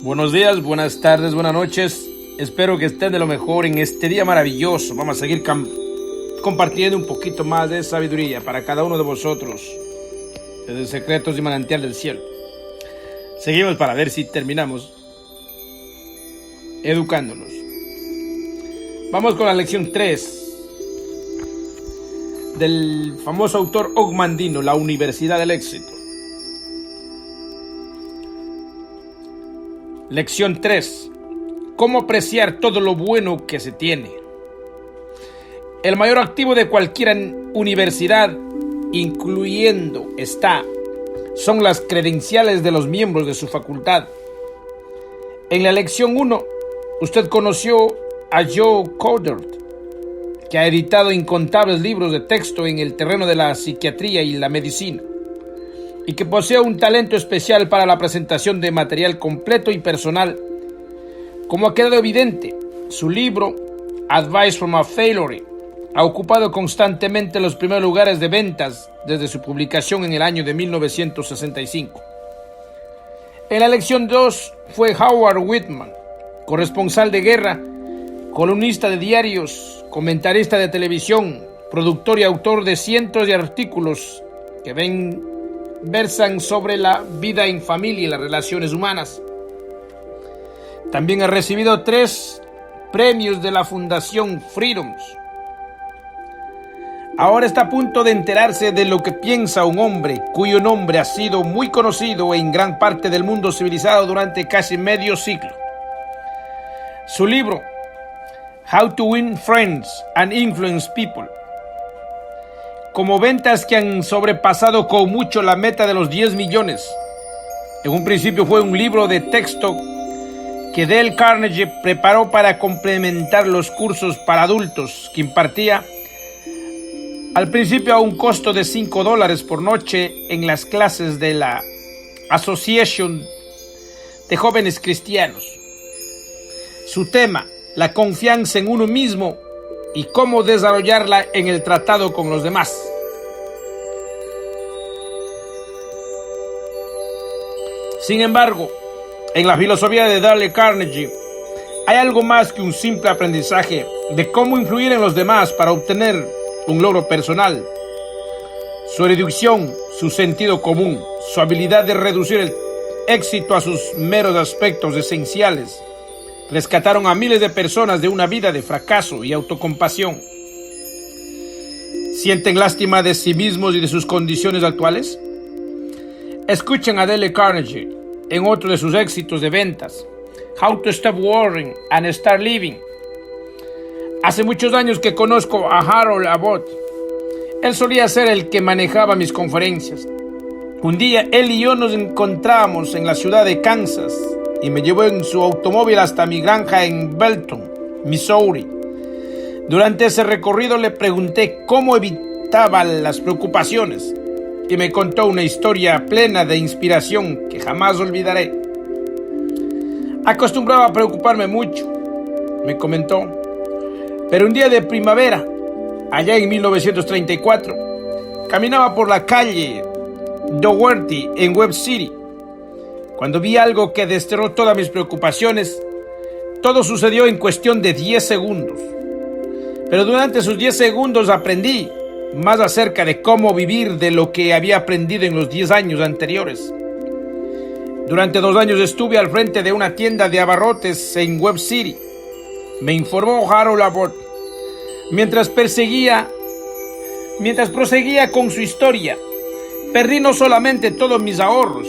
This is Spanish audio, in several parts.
Buenos días, buenas tardes, buenas noches. Espero que estén de lo mejor en este día maravilloso. Vamos a seguir compartiendo un poquito más de sabiduría para cada uno de vosotros, desde Secretos y Manantial del Cielo. Seguimos para ver si terminamos educándonos. Vamos con la lección 3 del famoso autor Og Mandino, La Universidad del Éxito. Lección 3. ¿Cómo apreciar todo lo bueno que se tiene? El mayor activo de cualquier universidad, incluyendo son las credenciales de los miembros de su facultad. En la lección 1, usted conoció a Joe Cowdert, que ha editado incontables libros de texto en el terreno de la psiquiatría y la medicina, y que posee un talento especial para la presentación de material completo y personal. Como ha quedado evidente, su libro, Advice from a Failure, ha ocupado constantemente los primeros lugares de ventas desde su publicación en el año de 1965. En la lección 2 fue Howard Whitman, corresponsal de guerra, columnista de diarios, comentarista de televisión, productor y autor de cientos de artículos que versan sobre la vida en familia y las relaciones humanas. También ha recibido 3 premios de la Fundación Freedoms. Ahora está a punto de enterarse de lo que piensa un hombre cuyo nombre ha sido muy conocido en gran parte del mundo civilizado durante casi medio siglo. Su libro, How to Win Friends and Influence People, como ventas que han sobrepasado con mucho la meta de los 10 millones. En un principio fue un libro de texto que Dale Carnegie preparó para complementar los cursos para adultos que impartía al principio a un costo de $5 por noche en las clases de la Association de Jóvenes Cristianos. Su tema, la confianza en uno mismo y cómo desarrollarla en el tratado con los demás. Sin embargo, en la filosofía de Dale Carnegie hay algo más que un simple aprendizaje de cómo influir en los demás para obtener un logro personal. Su erudición, su sentido común, su habilidad de reducir el éxito a sus meros aspectos esenciales, rescataron a miles de personas de una vida de fracaso y autocompasión. ¿Sienten lástima de sí mismos y de sus condiciones actuales? Escuchen a Dale Carnegie en otro de sus éxitos de ventas, How to Stop Worrying and Start Living. Hace muchos años que conozco a Harold Abbott. Él solía ser el que manejaba mis conferencias. Un día él y yo nos encontramos en la ciudad de Kansas y me llevó en su automóvil hasta mi granja en Belton, Missouri. Durante ese recorrido le pregunté cómo evitaba las preocupaciones y me contó una historia plena de inspiración que jamás olvidaré. Acostumbraba a preocuparme mucho, me comentó, pero un día de primavera, allá en 1934, caminaba por la calle Dougherty en Webb City, cuando vi algo que desterró todas mis preocupaciones. Todo sucedió en cuestión de 10 segundos. Pero durante esos 10 segundos aprendí más acerca de cómo vivir de lo que había aprendido en los 10 años anteriores. Durante 2 años estuve al frente de una tienda de abarrotes en Webb City, me informó Harold Abbott, mientras proseguía con su historia. Perdí no solamente todos mis ahorros,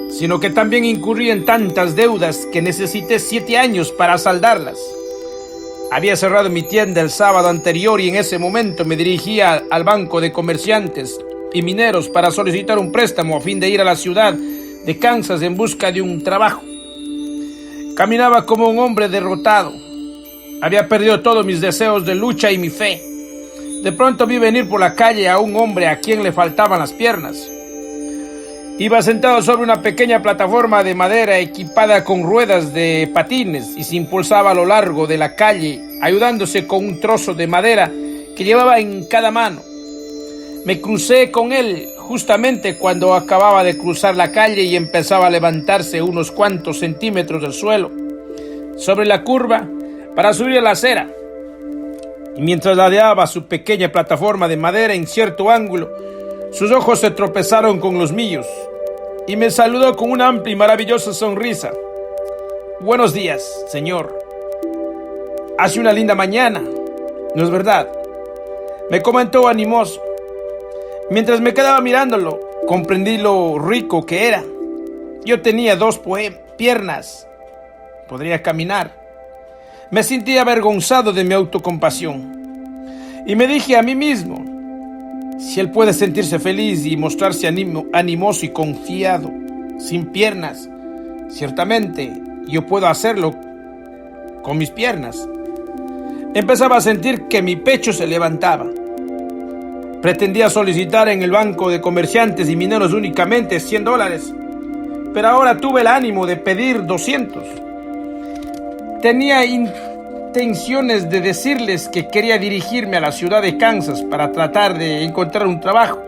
sino que también incurrí en tantas deudas que necesité 7 años para saldarlas. Había cerrado mi tienda el sábado anterior y en ese momento me dirigía al banco de comerciantes y mineros para solicitar un préstamo a fin de ir a la ciudad de Kansas en busca de un trabajo. Caminaba como un hombre derrotado. Había perdido todos mis deseos de lucha y mi fe. De pronto vi venir por la calle a un hombre a quien le faltaban las piernas. Iba sentado sobre una pequeña plataforma de madera equipada con ruedas de patines y se impulsaba a lo largo de la calle, ayudándose con un trozo de madera que llevaba en cada mano. Me crucé con él justamente cuando acababa de cruzar la calle y empezaba a levantarse unos cuantos centímetros del suelo sobre la curva para subir a la acera. Y mientras ladeaba su pequeña plataforma de madera en cierto ángulo, sus ojos se tropezaron con los míos y me saludó con una amplia y maravillosa sonrisa. Buenos días, señor. Hace una linda mañana, ¿no es verdad?, me comentó animoso. Mientras me quedaba mirándolo, comprendí lo rico que era. Yo tenía 2 piernas. Podría caminar. Me sentí avergonzado de mi autocompasión. Y me dije a mí mismo, si él puede sentirse feliz y mostrarse animoso y confiado, sin piernas, ciertamente yo puedo hacerlo con mis piernas. Empezaba a sentir que mi pecho se levantaba. Pretendía solicitar en el banco de comerciantes y mineros únicamente $100, pero ahora tuve el ánimo de pedir 200. Tenía intenciones de decirles que quería dirigirme a la ciudad de Kansas para tratar de encontrar un trabajo,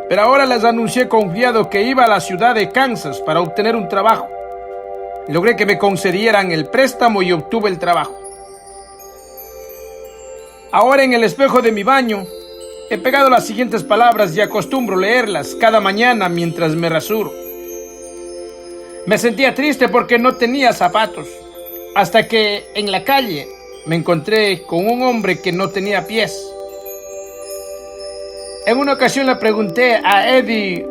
pero ahora les anuncié confiado que iba a la ciudad de Kansas para obtener un trabajo. Logré que me concedieran el préstamo y obtuve el trabajo. Ahora en el espejo de mi baño he pegado las siguientes palabras y acostumbro leerlas cada mañana mientras me rasuro. Me sentía triste porque no tenía zapatos, hasta que en la calle me encontré con un hombre que no tenía pies. En una ocasión le pregunté a Eddie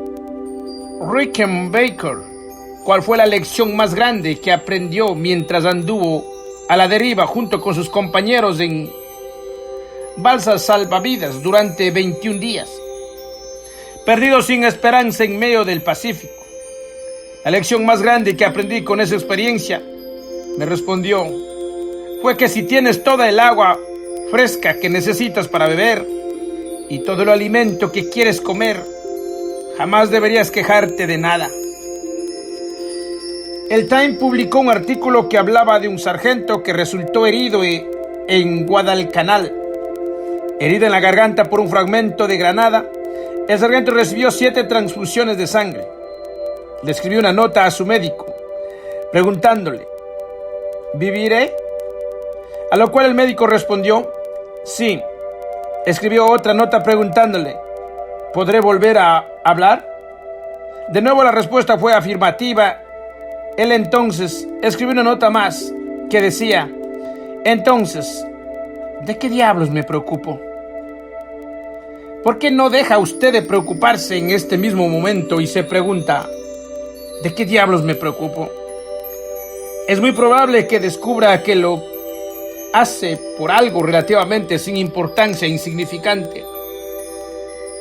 Rickenbacker cuál fue la lección más grande que aprendió mientras anduvo a la deriva junto con sus compañeros en balsas salvavidas durante 21 días, perdido sin esperanza en medio del Pacífico. La lección más grande que aprendí con esa experiencia, me respondió, fue que si tienes toda el agua fresca que necesitas para beber y todo el alimento que quieres comer, jamás deberías quejarte de nada. El Time publicó un artículo que hablaba de un sargento que resultó herido en Guadalcanal. Herido en la garganta por un fragmento de granada, el sargento recibió 7 transfusiones de sangre. Le escribió una nota a su médico, preguntándole, ¿viviré? A lo cual el médico respondió, sí. Escribió otra nota preguntándole, ¿podré volver a hablar? De nuevo la respuesta fue afirmativa. Él entonces escribió una nota más que decía, entonces, ¿de qué diablos me preocupo? ¿Por qué no deja usted de preocuparse en este mismo momento y se pregunta, ¿de qué diablos me preocupo? Es muy probable que descubra que lo hace por algo relativamente sin importancia e insignificante.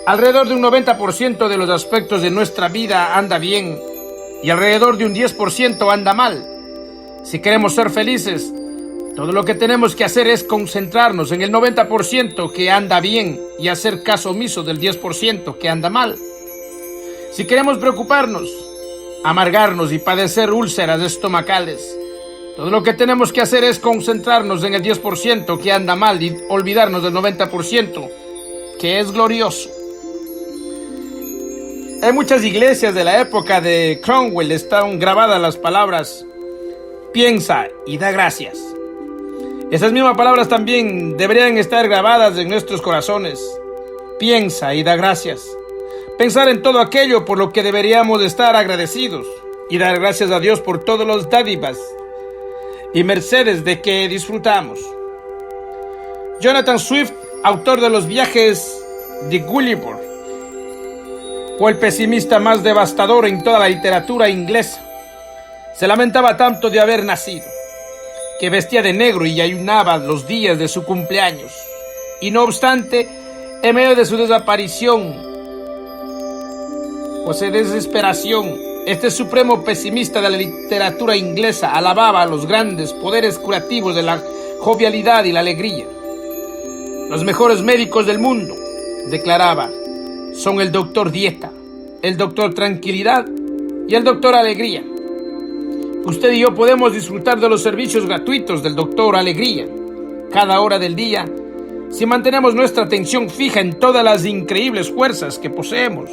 Alrededor de un 90% de los aspectos de nuestra vida anda bien y alrededor de un 10% anda mal. Si queremos ser felices, todo lo que tenemos que hacer es concentrarnos en el 90% que anda bien y hacer caso omiso del 10% que anda mal. Si queremos preocuparnos, amargarnos y padecer úlceras estomacales, todo lo que tenemos que hacer es concentrarnos en el 10% que anda mal y olvidarnos del 90% que es glorioso. En muchas iglesias de la época de Cromwell están grabadas las palabras piensa y da gracias. Esas mismas palabras también deberían estar grabadas en nuestros corazones. Piensa y da gracias. Pensar en todo aquello por lo que deberíamos estar agradecidos y dar gracias a Dios por todos los dádivas y mercedes de que disfrutamos. Jonathan Swift, autor de Los viajes de Gulliver, fue el pesimista más devastador en toda la literatura inglesa. Se lamentaba tanto de haber nacido, que vestía de negro y ayunaba los días de su cumpleaños. Y no obstante, en medio de su desaparición o su desesperación, este supremo pesimista de la literatura inglesa alababa a los grandes poderes curativos de la jovialidad y la alegría. Los mejores médicos del mundo, declaraba, son el doctor Dieta, el doctor Tranquilidad y el doctor Alegría. Usted y yo podemos disfrutar de los servicios gratuitos del doctor Alegría cada hora del día si mantenemos nuestra atención fija en todas las increíbles fuerzas que poseemos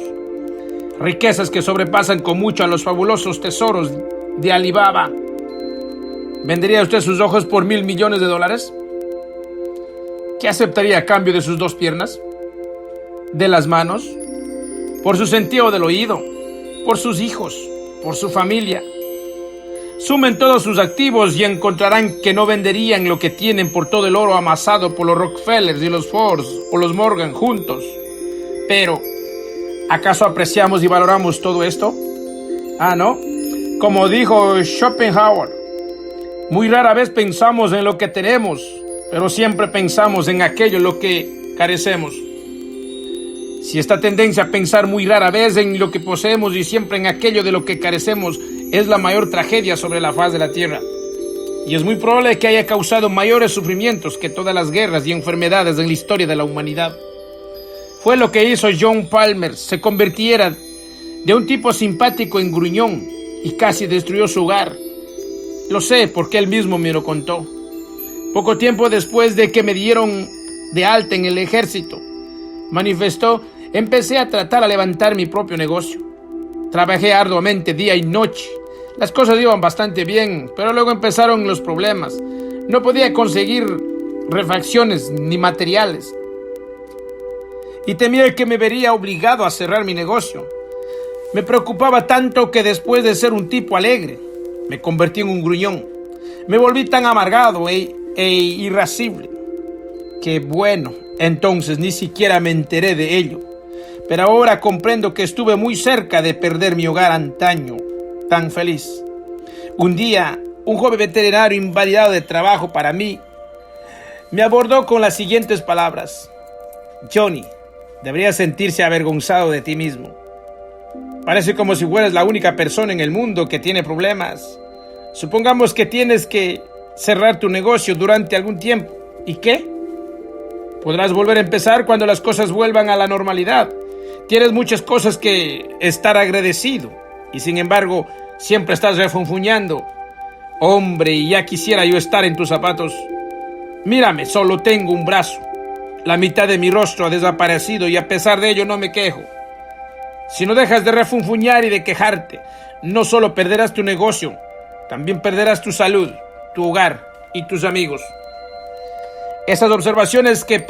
riquezas que sobrepasan con mucho a los fabulosos tesoros de Alibaba. ¿Vendería usted sus ojos por $1.000 millones? ¿Qué aceptaría a cambio de sus 2 piernas? ¿De las manos? ¿Por su sentido del oído? ¿Por sus hijos? ¿Por su familia? Sumen todos sus activos y encontrarán que no venderían lo que tienen por todo el oro amasado por los Rockefellers y los Fords o los Morgan juntos. Pero, ¿acaso apreciamos y valoramos todo esto? Ah, ¿no? Como dijo Schopenhauer, muy rara vez pensamos en lo que tenemos, pero siempre pensamos en aquello en lo que carecemos. Si esta tendencia a pensar muy rara vez en lo que poseemos y siempre en aquello de lo que carecemos es la mayor tragedia sobre la faz de la tierra, y es muy probable que haya causado mayores sufrimientos que todas las guerras y enfermedades en la historia de la humanidad, fue lo que hizo John Palmer se convirtiera de un tipo simpático en gruñón y casi destruyó su hogar. Lo sé porque él mismo me lo contó. Poco tiempo después de que me dieron de alta en el ejército, manifestó, empecé a tratar de levantar mi propio negocio. Trabajé arduamente día y noche. Las cosas iban bastante bien, pero luego empezaron los problemas. No podía conseguir refacciones ni materiales. Y temía que me vería obligado a cerrar mi negocio. Me preocupaba tanto que después de ser un tipo alegre, me convertí en un gruñón. Me volví tan amargado e irascible que bueno, entonces ni siquiera me enteré de ello. Pero ahora comprendo que estuve muy cerca de perder mi hogar antaño, tan feliz. Un día, un joven veterinario invalidado de trabajo para mí, me abordó con las siguientes palabras: Johnny, deberías sentirse avergonzado de ti mismo. Parece como si fueras la única persona en el mundo que tiene problemas. Supongamos que tienes que cerrar tu negocio durante algún tiempo. ¿Y qué? Podrás volver a empezar cuando las cosas vuelvan a la normalidad. Tienes muchas cosas que estar agradecido y sin embargo siempre estás refunfuñando. Hombre, ya quisiera yo estar en tus zapatos. Mírame, solo tengo un brazo. La mitad de mi rostro ha desaparecido y a pesar de ello no me quejo. Si no dejas de refunfuñar y de quejarte, no solo perderás tu negocio, también perderás tu salud, tu hogar y tus amigos. Esas observaciones que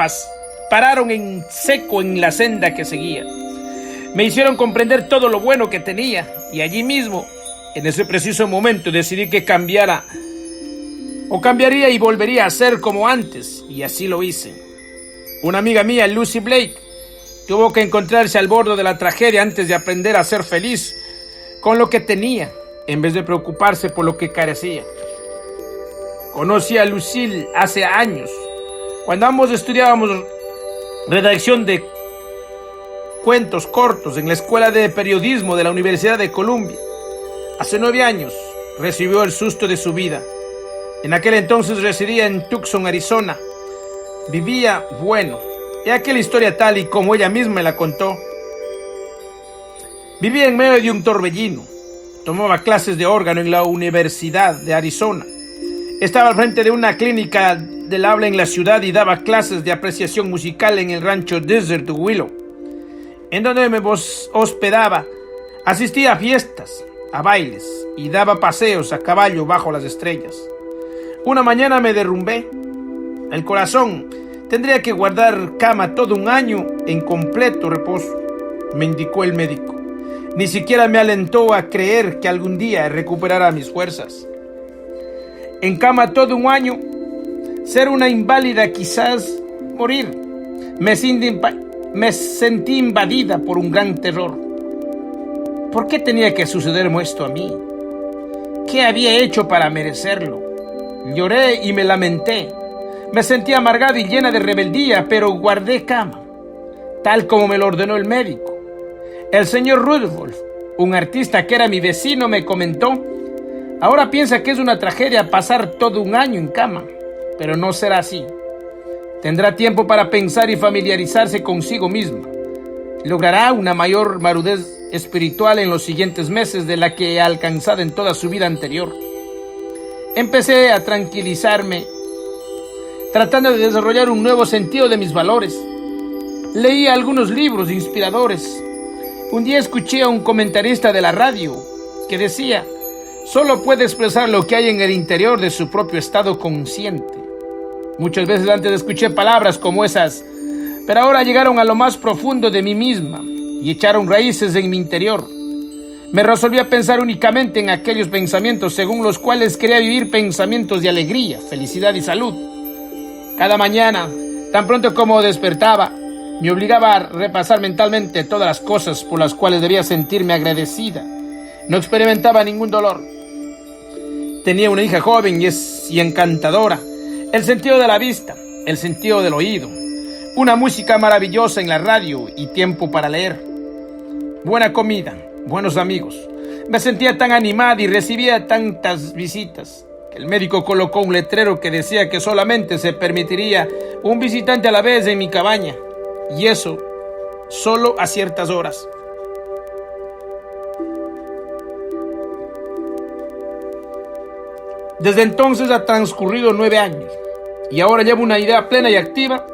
pararon en seco en la senda que seguía, me hicieron comprender todo lo bueno que tenía y allí mismo, en ese preciso momento, decidí que cambiaría y volvería a ser como antes, y así lo hice. Una amiga mía, Lucy Blake, tuvo que encontrarse al borde de la tragedia antes de aprender a ser feliz con lo que tenía, en vez de preocuparse por lo que carecía. Conocí a Lucille hace años, cuando ambos estudiábamos redacción de cuentos cortos en la Escuela de Periodismo de la Universidad de Columbia. Hace 9 años recibió el susto de su vida. En aquel entonces residía en Tucson, Arizona. Vivía bueno. He aquí la historia tal y como ella misma me la contó. Vivía en medio de un torbellino. Tomaba clases de órgano en la Universidad de Arizona. Estaba al frente de una clínica del habla en la ciudad y daba clases de apreciación musical en el rancho Desert Willow, en donde me hospedaba. Asistía a fiestas, a bailes y daba paseos a caballo bajo las estrellas. Una mañana me derrumbé. El corazón tendría que guardar cama todo un año en completo reposo, me indicó el médico. Ni siquiera me alentó a creer que algún día recuperara mis fuerzas. En cama todo un año, ser una inválida, quizás morir. Me sentí invadida por un gran terror. ¿Por qué tenía que sucederme esto a mí? ¿Qué había hecho para merecerlo? Lloré y me lamenté. Me sentí amargada y llena de rebeldía, pero guardé cama, tal como me lo ordenó el médico. El señor Rudolph, un artista que era mi vecino, me comentó: ahora piensa que es una tragedia pasar todo un año en cama, pero no será así. Tendrá tiempo para pensar y familiarizarse consigo misma. Logrará una mayor madurez espiritual en los siguientes meses de la que ha alcanzado en toda su vida anterior. Empecé a tranquilizarme, tratando de desarrollar un nuevo sentido de mis valores. Leí algunos libros inspiradores. Un día escuché a un comentarista de la radio que decía: solo puede expresar lo que hay en el interior de su propio estado consciente. Muchas veces antes escuché palabras como esas, pero ahora llegaron a lo más profundo de mí misma y echaron raíces en mi interior. Me resolví a pensar únicamente en aquellos pensamientos según los cuales quería vivir, pensamientos de alegría, felicidad y salud. Cada mañana, tan pronto como despertaba, me obligaba a repasar mentalmente todas las cosas por las cuales debía sentirme agradecida. No experimentaba ningún dolor. Tenía una hija joven y encantadora, el sentido de la vista, el sentido del oído, una música maravillosa en la radio y tiempo para leer, buena comida, buenos amigos. Me sentía tan animada y recibía tantas visitas que el médico colocó un letrero que decía que solamente se permitiría un visitante a la vez en mi cabaña, y eso solo a ciertas horas. Desde entonces ha transcurrido 9 años y ahora llevo una idea plena y activa.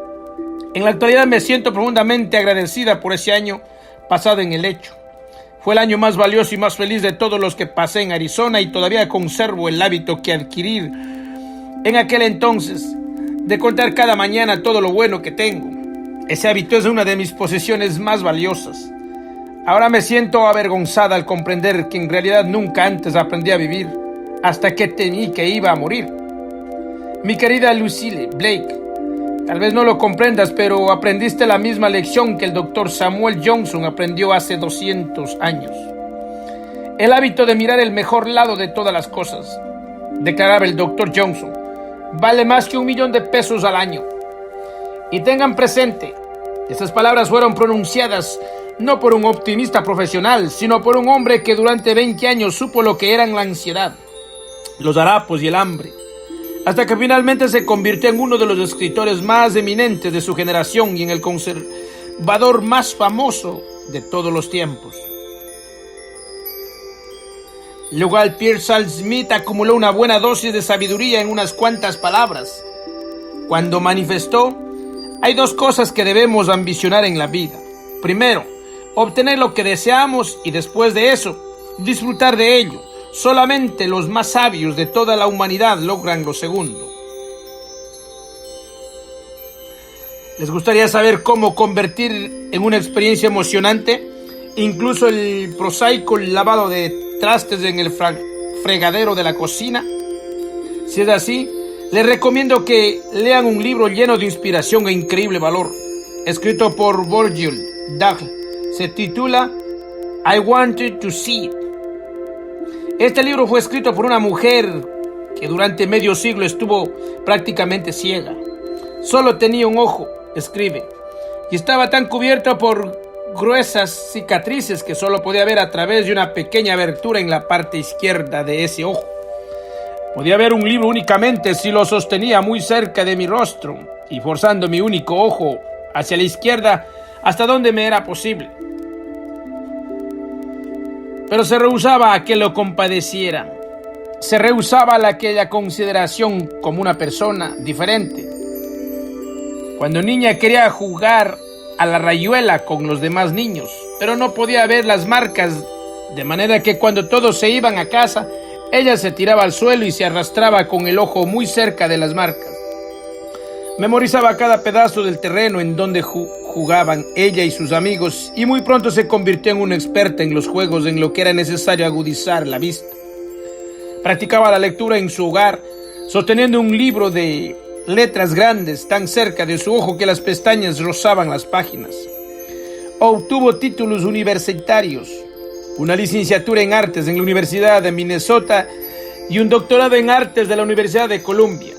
En la actualidad me siento profundamente agradecida por ese año pasado en el lecho. Fue el año más valioso y más feliz de todos los que pasé en Arizona, y todavía conservo el hábito que adquirí en aquel entonces de contar cada mañana todo lo bueno que tengo. Ese hábito es una de mis posesiones más valiosas. Ahora me siento avergonzada al comprender que en realidad nunca antes aprendí a vivir, hasta que temí que iba a morir. Mi querida Lucille Blake, tal vez no lo comprendas, pero aprendiste la misma lección que el Dr. Samuel Johnson aprendió hace 200 años. El hábito de mirar el mejor lado de todas las cosas, declaraba el Dr. Johnson, vale más que $1,000,000 al año. Y tengan presente, estas palabras fueron pronunciadas no por un optimista profesional, sino por un hombre que durante 20 años supo lo que eran la ansiedad, los harapos y el hambre, hasta que finalmente se convirtió en uno de los escritores más eminentes de su generación y en el conservador más famoso de todos los tiempos. Luego, Pierce Smith acumuló una buena dosis de sabiduría en unas cuantas palabras, cuando manifestó: hay 2 cosas que debemos ambicionar en la vida. Primero, obtener lo que deseamos, y después de eso, disfrutar de ello. Solamente los más sabios de toda la humanidad logran lo segundo. ¿Les gustaría saber cómo convertir en una experiencia emocionante incluso el prosaico lavado de trastes en el fregadero de la cocina? Si es así, les recomiendo que lean un libro lleno de inspiración e increíble valor, escrito por Virgil Douglas. Se titula I Wanted to See It. Este libro fue escrito por una mujer que durante medio siglo estuvo prácticamente ciega. Solo tenía un ojo, escribe, y estaba tan cubierto por gruesas cicatrices que solo podía ver a través de una pequeña abertura en la parte izquierda de ese ojo. Podía ver un libro únicamente si lo sostenía muy cerca de mi rostro y forzando mi único ojo hacia la izquierda hasta donde me era posible. Pero se rehusaba a que lo compadeciera. Se rehusaba a aquella consideración como una persona diferente. Cuando niña quería jugar a la rayuela con los demás niños, pero no podía ver las marcas, de manera que cuando todos se iban a casa, ella se tiraba al suelo y se arrastraba con el ojo muy cerca de las marcas. Memorizaba cada pedazo del terreno en donde jugaban ella y sus amigos, y muy pronto se convirtió en una experta en los juegos en lo que era necesario agudizar la vista. Practicaba la lectura en su hogar, sosteniendo un libro de letras grandes tan cerca de su ojo que las pestañas rozaban las páginas. Obtuvo títulos universitarios, una licenciatura en artes en la Universidad de Minnesota y un doctorado en artes de la Universidad de Columbia.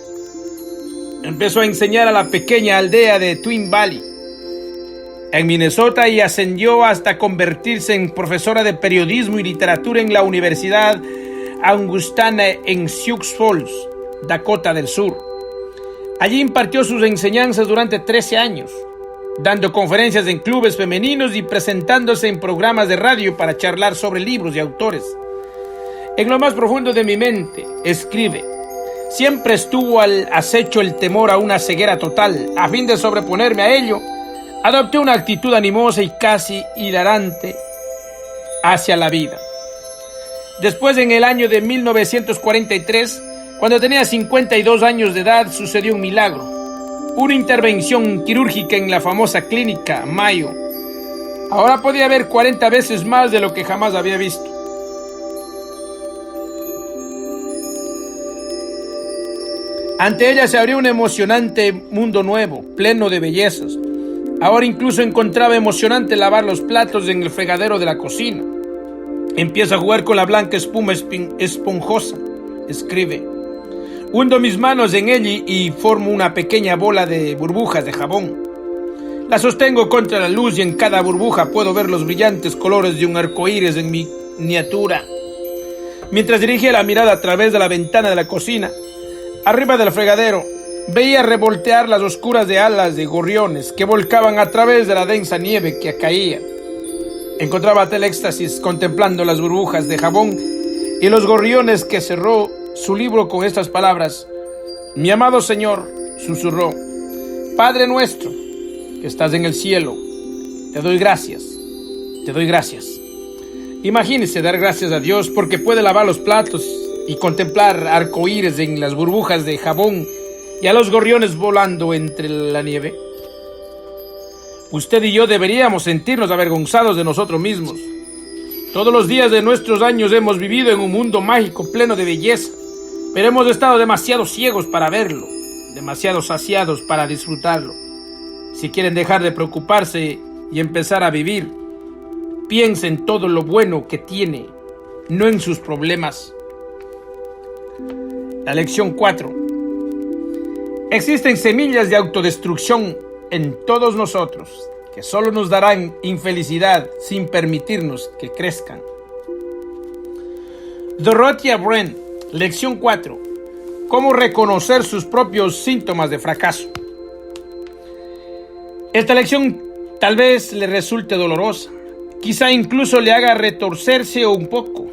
Empezó a enseñar a la pequeña aldea de Twin Valley, en Minnesota, y ascendió hasta convertirse en profesora de periodismo y literatura en la Universidad Augustana en Sioux Falls, Dakota del Sur. Allí impartió sus enseñanzas durante 13 años, dando conferencias en clubes femeninos y presentándose en programas de radio para charlar sobre libros y autores. En lo más profundo de mi mente, escribe, siempre estuvo al acecho el temor a una ceguera total. A fin de sobreponerme a ello, adopté una actitud animosa y casi hilarante hacia la vida. Después, en el año de 1943, cuando tenía 52 años de edad, sucedió un milagro. Una intervención quirúrgica en la famosa clínica Mayo. Ahora podía ver 40 veces más de lo que jamás había visto. Ante ella se abrió un emocionante mundo nuevo, pleno de bellezas. Ahora incluso encontraba emocionante lavar los platos en el fregadero de la cocina. Empieza a jugar con la blanca espuma esponjosa. Escribe: hundo mis manos en ella y formo una pequeña bola de burbujas de jabón. La sostengo contra la luz y en cada burbuja puedo ver los brillantes colores de un arcoíris en miniatura. Mientras dirigía la mirada a través de la ventana de la cocina, arriba del fregadero, veía revoltear las oscuras de alas de gorriones que volcaban a través de la densa nieve que caía. Encontraba tal éxtasis contemplando las burbujas de jabón y los gorriones que cerró su libro con estas palabras: mi amado Señor, susurró, Padre nuestro, que estás en el cielo, te doy gracias, te doy gracias. Imagínese dar gracias a Dios porque puede lavar los platos y contemplar arcoíris en las burbujas de jabón y a los gorriones volando entre la nieve. Usted y yo deberíamos sentirnos avergonzados de nosotros mismos. Todos los días de nuestros años hemos vivido en un mundo mágico pleno de belleza, pero hemos estado demasiado ciegos para verlo, demasiado saciados para disfrutarlo. Si quieren dejar de preocuparse y empezar a vivir, piensen en todo lo bueno que tiene, no en sus problemas. La lección 4. Existen semillas de autodestrucción en todos nosotros que solo nos darán infelicidad sin permitirnos que crezcan. Dorothea Brande, lección 4. Cómo reconocer sus propios síntomas de fracaso. Esta lección tal vez le resulte dolorosa, quizá incluso le haga retorcerse un poco,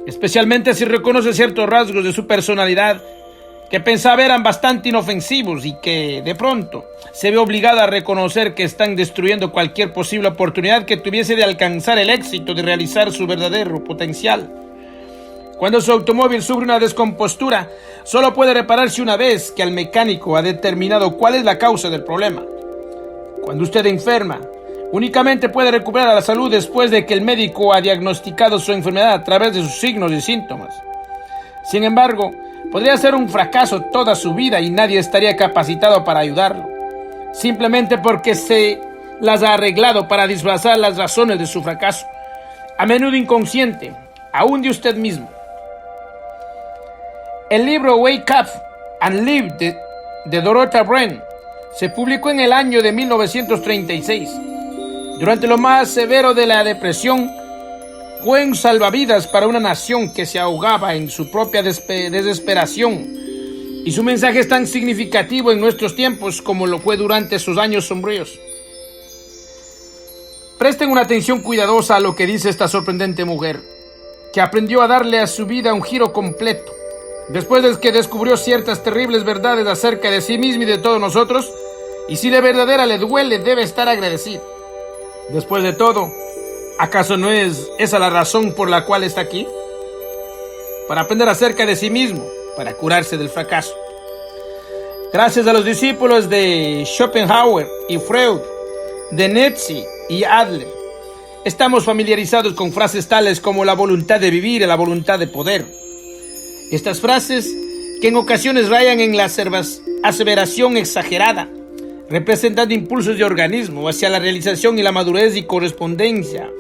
especialmente si reconoce ciertos rasgos de su personalidad que pensaba eran bastante inofensivos y que, de pronto, se ve obligada a reconocer que están destruyendo cualquier posible oportunidad que tuviese de alcanzar el éxito, de realizar su verdadero potencial. Cuando su automóvil sufre una descompostura, solo puede repararse una vez que el mecánico ha determinado cuál es la causa del problema. Cuando usted enferma, únicamente puede recuperar la salud después de que el médico ha diagnosticado su enfermedad a través de sus signos y síntomas. Sin embargo, podría ser un fracaso toda su vida y nadie estaría capacitado para ayudarlo, simplemente porque se las ha arreglado para disfrazar las razones de su fracaso, a menudo inconsciente, aún de usted mismo. El libro Wake Up and Live de Dorothea Brande se publicó en el año de 1936. Durante lo más severo de la depresión, fue un salvavidas para una nación que se ahogaba en su propia desesperación, y su mensaje es tan significativo en nuestros tiempos como lo fue durante sus años sombríos. Presten una atención cuidadosa a lo que dice esta sorprendente mujer, que aprendió a darle a su vida un giro completo, después de que descubrió ciertas terribles verdades acerca de sí misma y de todos nosotros, y si de verdadera le duele, debe estar agradecida. Después de todo, ¿acaso no es esa la razón por la cual está aquí? Para aprender acerca de sí mismo, para curarse del fracaso. Gracias a los discípulos de Schopenhauer y Freud, de Nietzsche y Adler, estamos familiarizados con frases tales como la voluntad de vivir y la voluntad de poder. Estas frases, que en ocasiones rayan en la aseveración exagerada, representan impulsos de organismo hacia la realización y la madurez y correspondencia,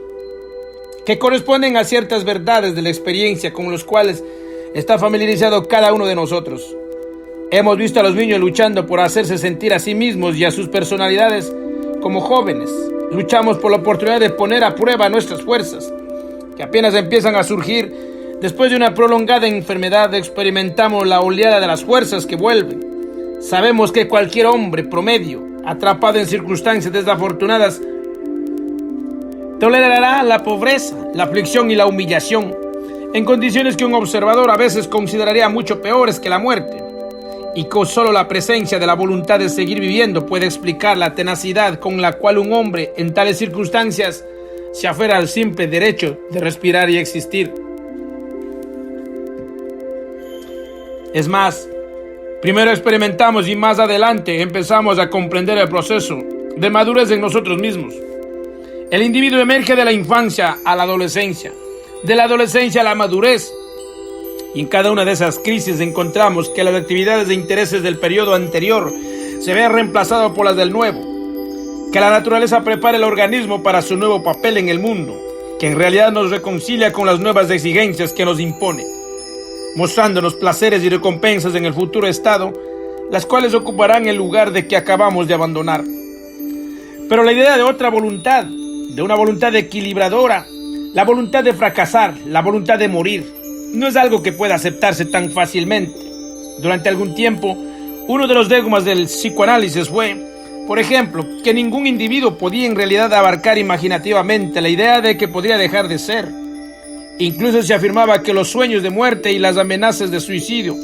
que corresponden a ciertas verdades de la experiencia con los cuales está familiarizado cada uno de nosotros. Hemos visto a los niños luchando por hacerse sentir a sí mismos y a sus personalidades como jóvenes. Luchamos por la oportunidad de poner a prueba nuestras fuerzas, que apenas empiezan a surgir. Después de una prolongada enfermedad, experimentamos la oleada de las fuerzas que vuelven. Sabemos que cualquier hombre promedio, atrapado en circunstancias desafortunadas, tolerará la pobreza, la aflicción y la humillación, en condiciones que un observador a veces consideraría mucho peores que la muerte, y con solo la presencia de la voluntad de seguir viviendo puede explicar la tenacidad con la cual un hombre en tales circunstancias se aferra al simple derecho de respirar y existir. Es más, primero experimentamos y más adelante empezamos a comprender el proceso de madurez en nosotros mismos. El individuo emerge de la infancia a la adolescencia, de la adolescencia a la madurez, y en cada una de esas crisis encontramos que las actividades e intereses del periodo anterior se ven reemplazadas por las del nuevo, que la naturaleza prepara el organismo para su nuevo papel en el mundo, que en realidad nos reconcilia con las nuevas exigencias que nos impone, mostrándonos placeres y recompensas en el futuro estado, las cuales ocuparán el lugar de que acabamos de abandonar. Pero la idea de otra voluntad, de una voluntad equilibradora, la voluntad de fracasar, la voluntad de morir, no es algo que pueda aceptarse tan fácilmente. Durante algún tiempo, uno de los dogmas del psicoanálisis fue, por ejemplo, que ningún individuo podía en realidad abarcar imaginativamente la idea de que podría dejar de ser. Incluso se afirmaba que los sueños de muerte y las amenazas de suicidio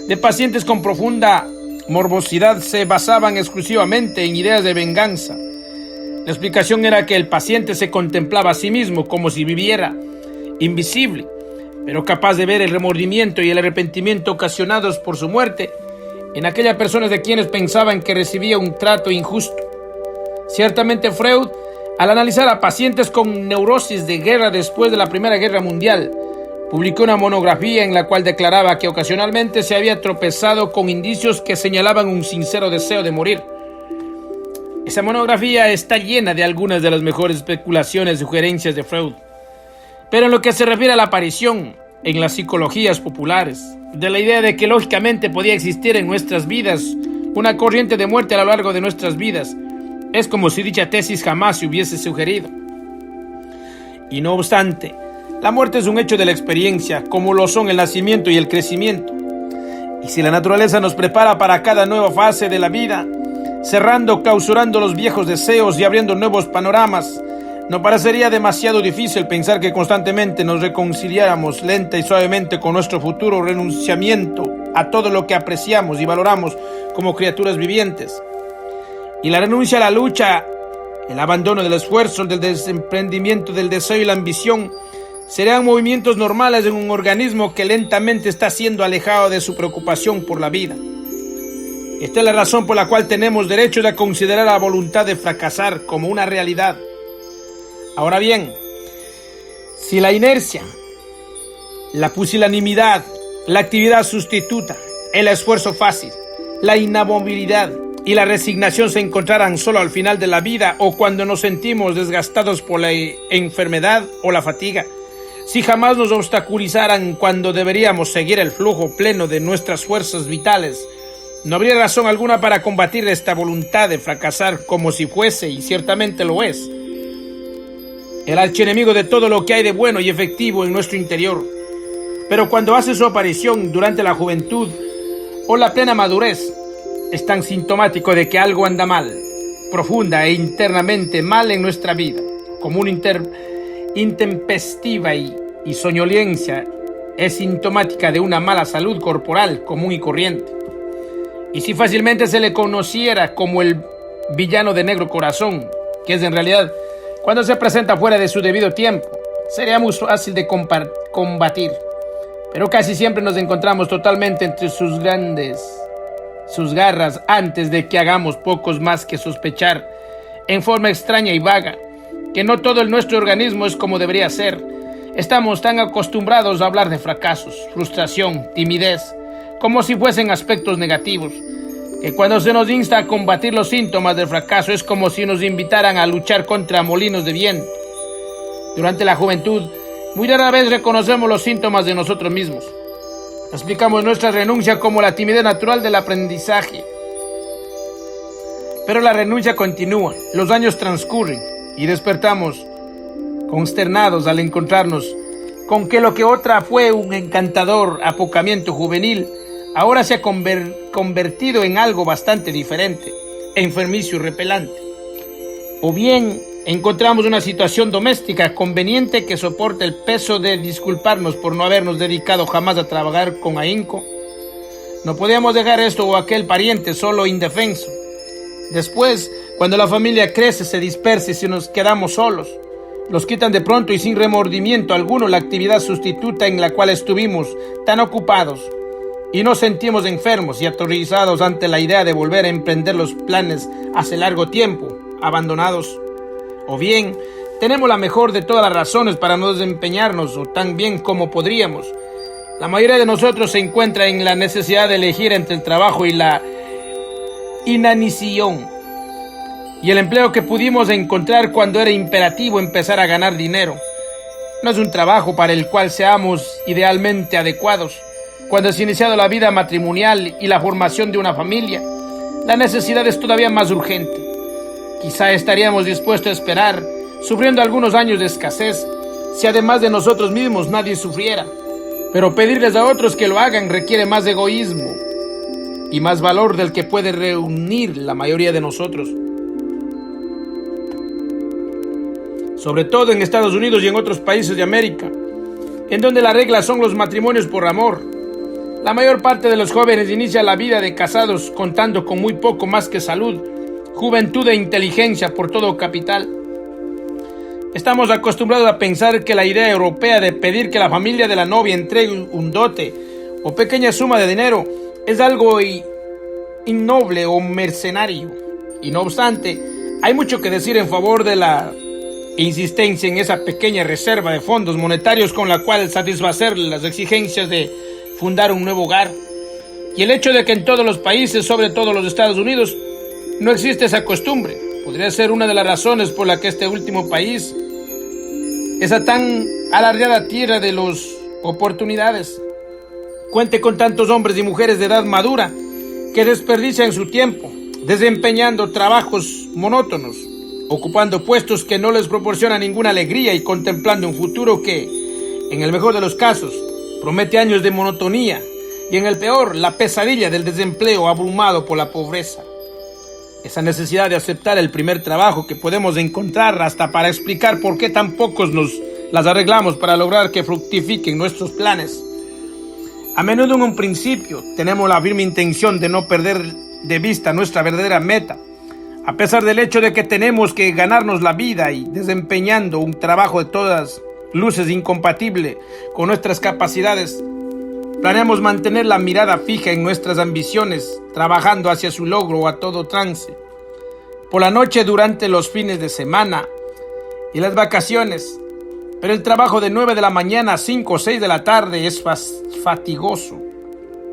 de pacientes con profunda morbosidad se basaban exclusivamente en ideas de venganza. La explicación era que el paciente se contemplaba a sí mismo como si viviera, invisible, pero capaz de ver el remordimiento y el arrepentimiento ocasionados por su muerte en aquellas personas de quienes pensaban que recibía un trato injusto. Ciertamente Freud, al analizar a pacientes con neurosis de guerra después de la Primera Guerra Mundial, publicó una monografía en la cual declaraba que ocasionalmente se había tropezado con indicios que señalaban un sincero deseo de morir. Esa monografía está llena de algunas de las mejores especulaciones y sugerencias de Freud. Pero en lo que se refiere a la aparición en las psicologías populares de la idea de que lógicamente podía existir en nuestras vidas una corriente de muerte a lo largo de nuestras vidas, es como si dicha tesis jamás se hubiese sugerido. Y no obstante, la muerte es un hecho de la experiencia, como lo son el nacimiento y el crecimiento. Y si la naturaleza nos prepara para cada nueva fase de la vida, cerrando, clausurando los viejos deseos y abriendo nuevos panoramas, no parecería demasiado difícil pensar que constantemente nos reconciliáramos lenta y suavemente con nuestro futuro renunciamiento a todo lo que apreciamos y valoramos como criaturas vivientes. Y la renuncia a la lucha, el abandono del esfuerzo, del desprendimiento del deseo y la ambición serían movimientos normales en un organismo que lentamente está siendo alejado de su preocupación por la vida. Esta es la razón por la cual tenemos derecho a considerar la voluntad de fracasar como una realidad. Ahora bien, si la inercia, la pusilanimidad, la actividad sustituta, el esfuerzo fácil, la inamovilidad y la resignación se encontraran solo al final de la vida o cuando nos sentimos desgastados por la enfermedad o la fatiga, si jamás nos obstaculizaran cuando deberíamos seguir el flujo pleno de nuestras fuerzas vitales, no habría razón alguna para combatir esta voluntad de fracasar como si fuese, y ciertamente lo es, el archienemigo de todo lo que hay de bueno y efectivo en nuestro interior. Pero cuando hace su aparición durante la juventud o la plena madurez, es tan sintomático de que algo anda mal, profunda e internamente mal en nuestra vida, como una intempestiva y soñolencia es sintomática de una mala salud corporal común y corriente. Y si fácilmente se le conociera como el villano de negro corazón, que es en realidad cuando se presenta fuera de su debido tiempo, sería muy fácil de combatir. Pero casi siempre nos encontramos totalmente entre sus garras antes de que hagamos pocos más que sospechar, en forma extraña y vaga, que no todo nuestro organismo es como debería ser. Estamos tan acostumbrados a hablar de fracasos, frustración, timidez, como si fuesen aspectos negativos, que cuando se nos insta a combatir los síntomas del fracaso es como si nos invitaran a luchar contra molinos de viento. Durante la juventud, muy rara vez reconocemos los síntomas de nosotros mismos. Explicamos nuestra renuncia como la timidez natural del aprendizaje. Pero la renuncia continúa, los años transcurren y despertamos consternados al encontrarnos con que lo que otra fue un encantador apocamiento juvenil ahora se ha convertido en algo bastante diferente, enfermizo y repelante. O bien encontramos una situación doméstica conveniente que soporta el peso de disculparnos por no habernos dedicado jamás a trabajar con ahínco. No podíamos dejar esto o aquel pariente solo indefenso. Después, cuando la familia crece, se dispersa y si nos quedamos solos, Nos quitan de pronto y sin remordimiento alguno la actividad sustituta en la cual estuvimos tan ocupados y nos sentimos enfermos y aterrorizados ante la idea de volver a emprender los planes hace largo tiempo abandonados. O bien, tenemos la mejor de todas las razones para no desempeñarnos o tan bien como podríamos. La mayoría de nosotros se encuentra en la necesidad de elegir entre el trabajo y la inanición y el empleo que pudimos encontrar cuando era imperativo empezar a ganar dinero. No es un trabajo para el cual seamos idealmente adecuados. Cuando se ha iniciado la vida matrimonial y la formación de una familia, la necesidad es todavía más urgente. Quizá estaríamos dispuestos a esperar, sufriendo algunos años de escasez, si además de nosotros mismos nadie sufriera. Pero pedirles a otros que lo hagan requiere más egoísmo y más valor del que puede reunir la mayoría de nosotros. Sobre todo en Estados Unidos y en otros países de América, en donde la regla son los matrimonios por amor. La mayor parte de los jóvenes inicia la vida de casados contando con muy poco más que salud, juventud e inteligencia por todo capital. Estamos acostumbrados a pensar que la idea europea de pedir que la familia de la novia entregue un dote o pequeña suma de dinero es algo innoble o mercenario. Y no obstante, hay mucho que decir en favor de la insistencia en esa pequeña reserva de fondos monetarios con la cual satisfacer las exigencias de fundar un nuevo hogar. Y el hecho de que en todos los países, sobre todo los Estados Unidos, no existe esa costumbre, podría ser una de las razones por la que este último país, esa tan alardeada tierra de las oportunidades, cuente con tantos hombres y mujeres de edad madura que desperdician su tiempo desempeñando trabajos monótonos, ocupando puestos que no les proporcionan ninguna alegría y contemplando un futuro que, en el mejor de los casos, promete años de monotonía y en el peor, la pesadilla del desempleo abrumado por la pobreza. Esa necesidad de aceptar el primer trabajo que podemos encontrar hasta para explicar por qué tan pocos nos las arreglamos para lograr que fructifiquen nuestros planes. A menudo en un principio tenemos la firme intención de no perder de vista nuestra verdadera meta, a pesar del hecho de que tenemos que ganarnos la vida y desempeñando un trabajo de todas luces incompatible con nuestras capacidades. Planeamos mantener la mirada fija en nuestras ambiciones, trabajando hacia su logro a todo trance. Por la noche, durante los fines de semana y las vacaciones. Pero el trabajo de 9 de la mañana a 5 o 6 de la tarde es fatigoso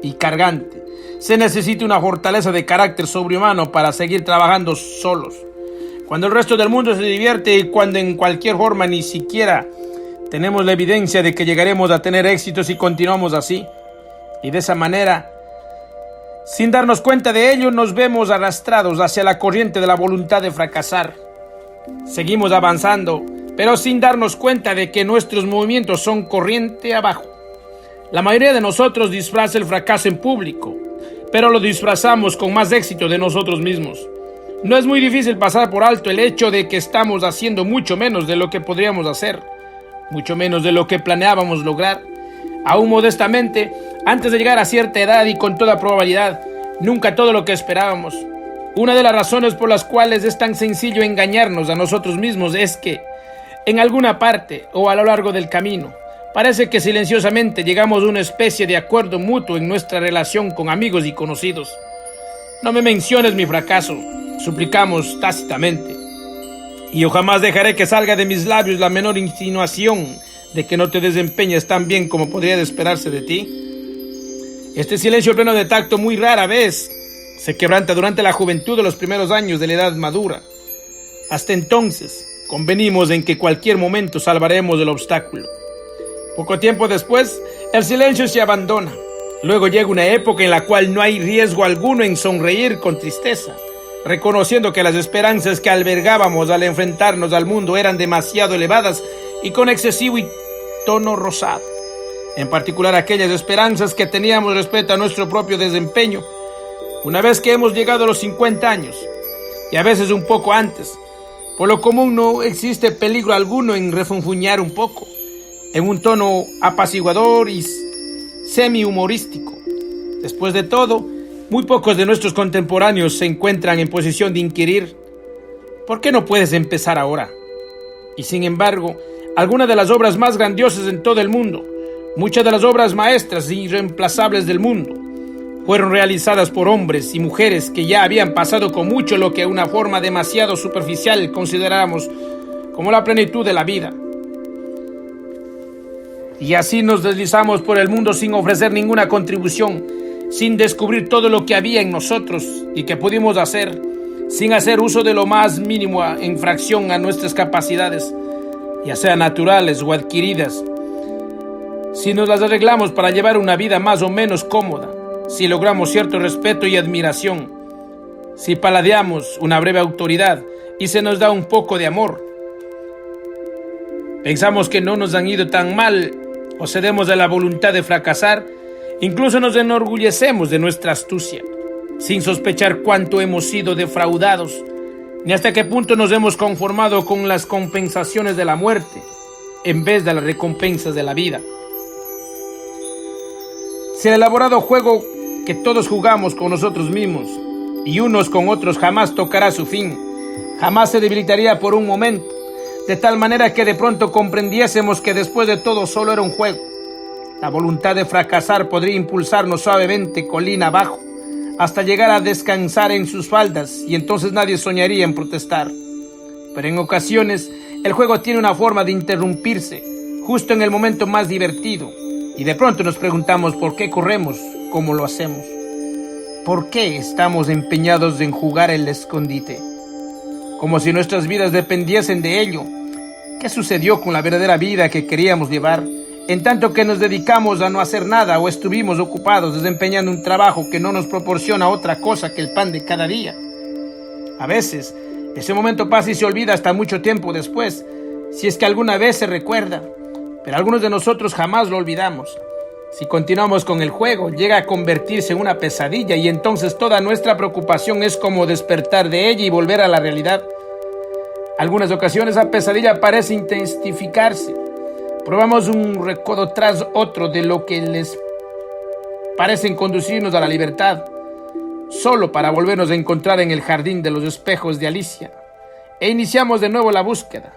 y cargante. Se necesita una fortaleza de carácter sobrehumano para seguir trabajando solos, cuando el resto del mundo se divierte y cuando en cualquier forma ni siquiera tenemos la evidencia de que llegaremos a tener éxito si continuamos así. Y de esa manera, sin darnos cuenta de ello, nos vemos arrastrados hacia la corriente de la voluntad de fracasar. Seguimos avanzando, pero sin darnos cuenta de que nuestros movimientos son corriente abajo. La mayoría de nosotros disfraza el fracaso en público, pero lo disfrazamos con más éxito de nosotros mismos. No es muy difícil pasar por alto el hecho de que estamos haciendo mucho menos de lo que podríamos hacer, mucho menos de lo que planeábamos lograr. Aún modestamente, antes de llegar a cierta edad y con toda probabilidad, nunca todo lo que esperábamos. Una de las razones por las cuales es tan sencillo engañarnos a nosotros mismos es que, en alguna parte o a lo largo del camino, parece que silenciosamente llegamos a una especie de acuerdo mutuo en nuestra relación con amigos y conocidos. No me menciones mi fracaso, suplicamos tácitamente, y yo jamás dejaré que salga de mis labios la menor insinuación de que no te desempeñes tan bien como podría esperarse de ti. Este silencio pleno de tacto muy rara vez se quebranta durante la juventud de los primeros años de la edad madura. Hasta entonces, convenimos en que cualquier momento salvaremos el obstáculo. Poco tiempo después, el silencio se abandona. Luego llega una época en la cual no hay riesgo alguno en sonreír con tristeza, reconociendo que las esperanzas que albergábamos al enfrentarnos al mundo eran demasiado elevadas y con excesivo tono rosado. En particular aquellas esperanzas que teníamos respecto a nuestro propio desempeño. Una vez que hemos llegado a los 50 años, y a veces un poco antes, por lo común no existe peligro alguno en refunfuñar un poco, en un tono apaciguador y semi-humorístico. Después de todo, muy pocos de nuestros contemporáneos se encuentran en posición de inquirir: ¿por qué no puedes empezar ahora? Y sin embargo, algunas de las obras más grandiosas en todo el mundo, muchas de las obras maestras e irreemplazables del mundo, fueron realizadas por hombres y mujeres que ya habían pasado con mucho lo que una forma demasiado superficial consideramos como la plenitud de la vida. Y así nos deslizamos por el mundo sin ofrecer ninguna contribución, sin descubrir todo lo que había en nosotros y que pudimos hacer, sin hacer uso de lo más mínimo en fracción a nuestras capacidades, ya sean naturales o adquiridas. Si nos las arreglamos para llevar una vida más o menos cómoda, si logramos cierto respeto y admiración, si paladeamos una breve autoridad y se nos da un poco de amor, pensamos que no nos han ido tan mal o cedemos a la voluntad de fracasar, incluso nos enorgullecemos de nuestra astucia, sin sospechar cuánto hemos sido defraudados, ni hasta qué punto nos hemos conformado con las compensaciones de la muerte, en vez de las recompensas de la vida. Si el elaborado juego que todos jugamos con nosotros mismos y unos con otros jamás tocará su fin, jamás se debilitaría por un momento, de tal manera que de pronto comprendiésemos que después de todo solo era un juego. La voluntad de fracasar podría impulsarnos suavemente colina abajo, hasta llegar a descansar en sus faldas, y entonces nadie soñaría en protestar. Pero en ocasiones el juego tiene una forma de interrumpirse, justo en el momento más divertido, y de pronto nos preguntamos por qué corremos como lo hacemos. ¿Por qué estamos empeñados en jugar el escondite? Como si nuestras vidas dependiesen de ello. ¿Qué sucedió con la verdadera vida que queríamos llevar, en tanto que nos dedicamos a no hacer nada o estuvimos ocupados desempeñando un trabajo que no nos proporciona otra cosa que el pan de cada día? A veces, ese momento pasa y se olvida hasta mucho tiempo después, si es que alguna vez se recuerda, pero algunos de nosotros jamás lo olvidamos. Si continuamos con el juego, llega a convertirse en una pesadilla y entonces toda nuestra preocupación es como despertar de ella y volver a la realidad. Algunas ocasiones esa pesadilla parece intensificarse. Probamos un recodo tras otro de lo que les parecen conducirnos a la libertad, solo para volvernos a encontrar en el jardín de los espejos de Alicia, e iniciamos de nuevo la búsqueda.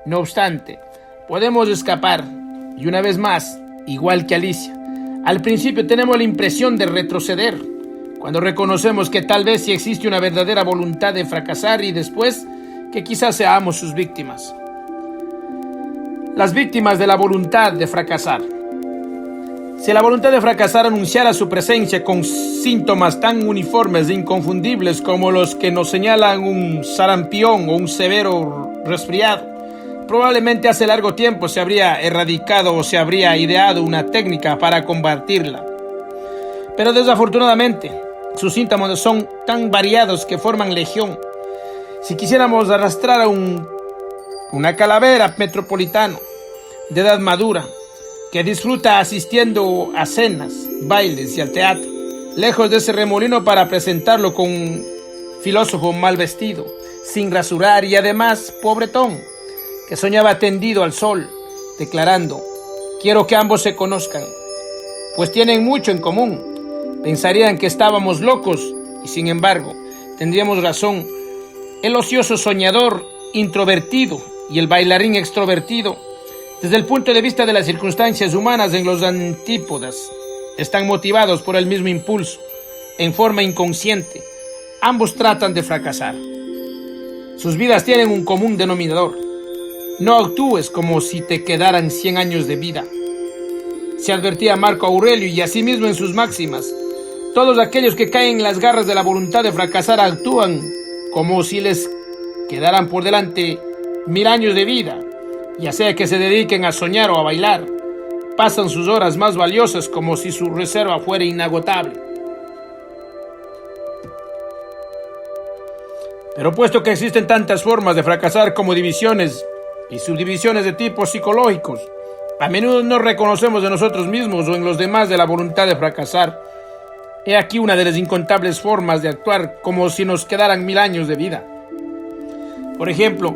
No obstante, podemos escapar, y una vez más, igual que Alicia, al principio tenemos la impresión de retroceder, cuando reconocemos que tal vez sí existe una verdadera voluntad de fracasar y después que quizás seamos sus víctimas. Las víctimas de la voluntad de fracasar. Si la voluntad de fracasar anunciara su presencia con síntomas tan uniformes e inconfundibles como los que nos señalan un sarampión o un severo resfriado, probablemente hace largo tiempo se habría erradicado o se habría ideado una técnica para combatirla. Pero desafortunadamente, sus síntomas son tan variados que forman legión. Si quisiéramos arrastrar a una calavera metropolitano de edad madura que disfruta asistiendo a cenas, bailes y al teatro, lejos de ese remolino para presentarlo con un filósofo mal vestido, sin rasurar y además pobretón, que soñaba tendido al sol, declarando: quiero que ambos se conozcan, pues tienen mucho en común. Pensarían que estábamos locos y sin embargo tendríamos razón. El ocioso soñador introvertido y el bailarín extrovertido, desde el punto de vista de las circunstancias humanas en los antípodas, están motivados por el mismo impulso, en forma inconsciente. Ambos tratan de fracasar. Sus vidas tienen un común denominador: no actúes como si te quedaran 100 años de vida. Se advertía Marco Aurelio, y asimismo en sus máximas: todos aquellos que caen en las garras de la voluntad de fracasar actúan como si les quedaran por delante 1000 años de vida, ya sea que se dediquen a soñar o a bailar. Pasan sus horas más valiosas como si su reserva fuera inagotable. Pero puesto que existen tantas formas de fracasar como divisiones y subdivisiones de tipos psicológicos, a menudo no reconocemos en nosotros mismos o en los demás de la voluntad de fracasar. He aquí una de las incontables formas de actuar como si nos quedaran 1000 años de vida. Por ejemplo,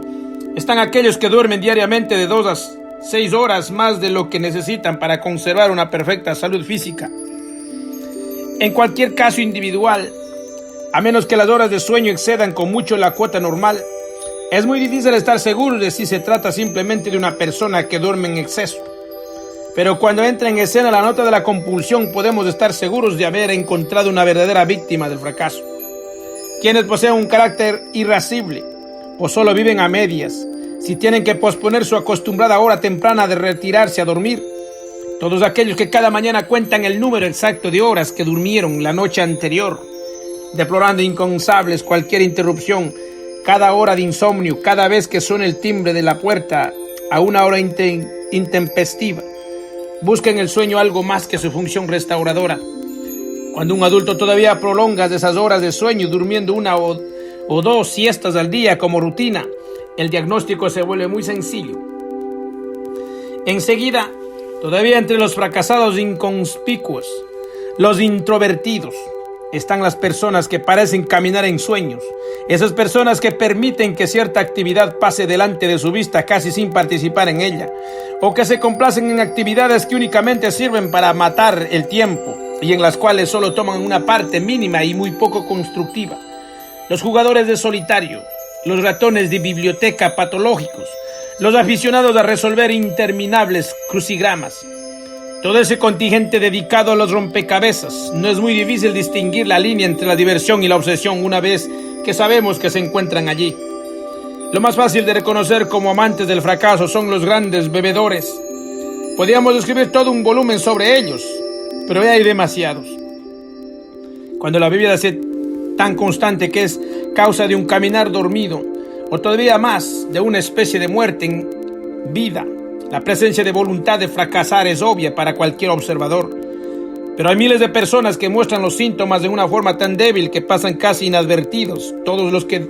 están aquellos que duermen diariamente de 2 a 6 horas más de lo que necesitan para conservar una perfecta salud física. En cualquier caso individual, a menos que las horas de sueño excedan con mucho la cuota normal, Es muy difícil estar seguro de si se trata simplemente de una persona que duerme en exceso. Pero cuando entra en escena la nota de la compulsión, podemos estar seguros de haber encontrado una verdadera víctima del fracaso. Quienes poseen un carácter irascible o solo viven a medias, si tienen que posponer su acostumbrada hora temprana de retirarse a dormir. Todos aquellos que cada mañana cuentan el número exacto de horas que durmieron la noche anterior, deplorando incansables cualquier interrupción, cada hora de insomnio, cada vez que suena el timbre de la puerta a una hora intempestiva. Busquen el sueño algo más que su función restauradora. Cuando un adulto todavía prolonga esas horas de sueño durmiendo una o dos siestas al día como rutina, el diagnóstico se vuelve muy sencillo. Enseguida, todavía entre los fracasados inconspicuos, los introvertidos, están las personas que parecen caminar en sueños, esas personas que permiten que cierta actividad pase delante de su vista casi sin participar en ella, o que se complacen en actividades que únicamente sirven para matar el tiempo y en las cuales solo toman una parte mínima y muy poco constructiva. Los jugadores de solitario, los ratones de biblioteca patológicos, los aficionados a resolver interminables crucigramas. Todo ese contingente dedicado a los rompecabezas. No es muy difícil distinguir la línea entre la diversión y la obsesión una vez que sabemos que se encuentran allí. Lo más fácil de reconocer como amantes del fracaso son los grandes bebedores. Podríamos escribir todo un volumen sobre ellos, pero ya hay demasiados. Cuando la bebida se tan constante que es causa de un caminar dormido, o todavía más, de una especie de muerte en vida, la presencia de voluntad de fracasar es obvia para cualquier observador. Pero hay miles de personas que muestran los síntomas de una forma tan débil que pasan casi inadvertidos. Todos los que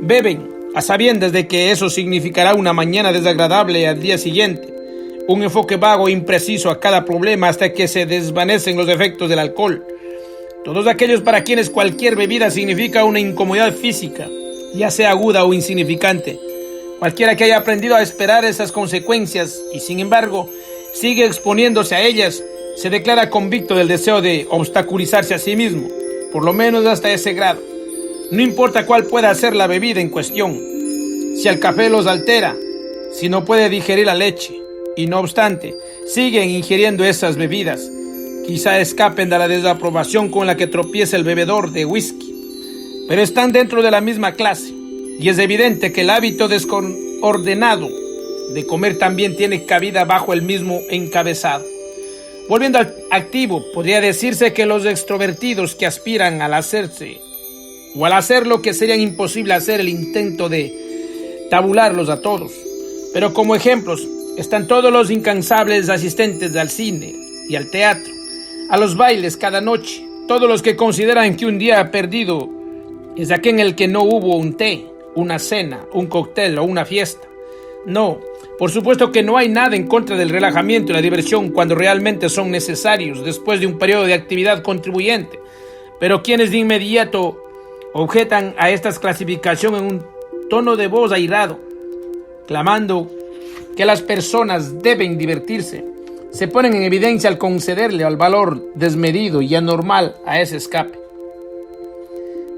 beben, a sabiendas de que eso significará una mañana desagradable al día siguiente, un enfoque vago e impreciso a cada problema hasta que se desvanecen los efectos del alcohol. Todos aquellos para quienes cualquier bebida significa una incomodidad física, ya sea aguda o insignificante. Cualquiera que haya aprendido a esperar esas consecuencias y sin embargo sigue exponiéndose a ellas, se declara convicto del deseo de obstaculizarse a sí mismo, por lo menos hasta ese grado. No importa cuál pueda ser la bebida en cuestión, si el café los altera, si no puede digerir la leche, y no obstante, siguen ingiriendo esas bebidas. Quizá escapen de la desaprobación con la que tropieza el bebedor de whisky, pero están dentro de la misma clase. Y es evidente que el hábito desordenado de comer también tiene cabida bajo el mismo encabezado. Volviendo al activo, podría decirse que los extrovertidos que aspiran al hacerse o al hacer lo que sería imposible hacer el intento de tabularlos a todos. Pero como ejemplos están todos los incansables asistentes al cine y al teatro, a los bailes cada noche, todos los que consideran que un día perdido es aquel en el que no hubo un té, una cena, un cóctel o una fiesta. No, por supuesto que no hay nada en contra del relajamiento y la diversión cuando realmente son necesarios después de un periodo de actividad contribuyente. Pero quienes de inmediato objetan a esta clasificación en un tono de voz airado, clamando que las personas deben divertirse, se ponen en evidencia al concederle al valor desmedido y anormal a ese escape.